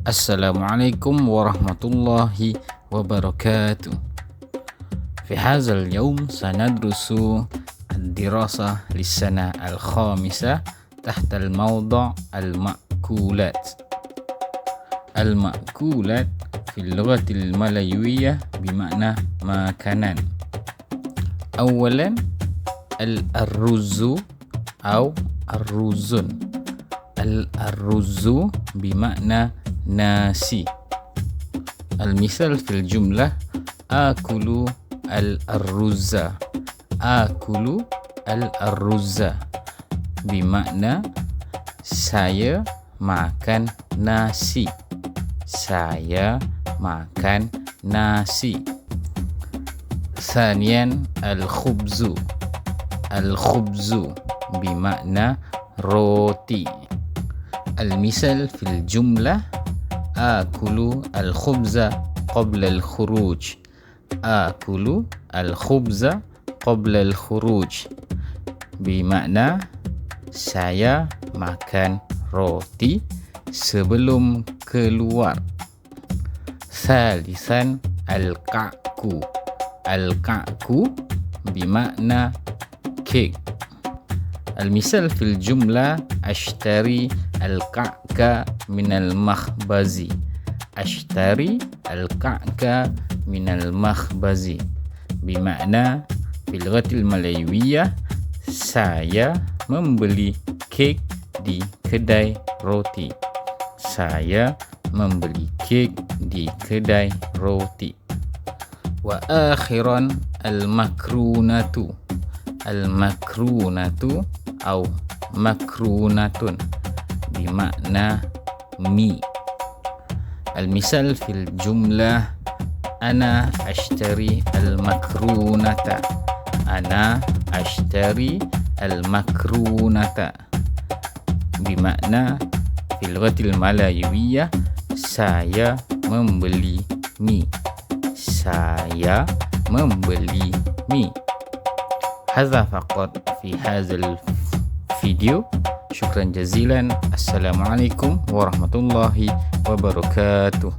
السلام عليكم ورحمة الله وبركاته. في هذا اليوم سندرس الدراسة للسنة الخامسة تحت الموضوع المأكولات. المأكولات في اللغة الملايوية بمعنى مakanan. أولا الرز أو الرزن. الرز بمعنى ناسي. المثال في الجملة آكل الرز. آكل الرز بمعنى saya makan nasi. Saya makan nasi. ثانيا الخبز. الخبز بمعنى روتي. المثال في الجملة آكل الخبز قبل الخروج. آكل الخبز قبل الخروج بمعنى saya makan roti sebelum keluar. ثالثا الكعك. الكعك بمعنى كيك. المثال في الجملة أشتري الكعك من المخبز. أشتري الكعك من المخبز بمعنى في اللغة الملايوية saya membeli kek di kedai roti. Saya membeli kek di kedai roti. وآخرا المكرونة. المكرونة أو مكرونة بمعنى مي. المثال في الجملة أنا أشتري المكرونة. أنا أشتري المكرونة بمعنى في اللغة الملايوية saya membeli mie. Saya membeli mie. هذا فقط في هذا الفيديو. شكرا جزيلا. السلام عليكم ورحمة الله وبركاته.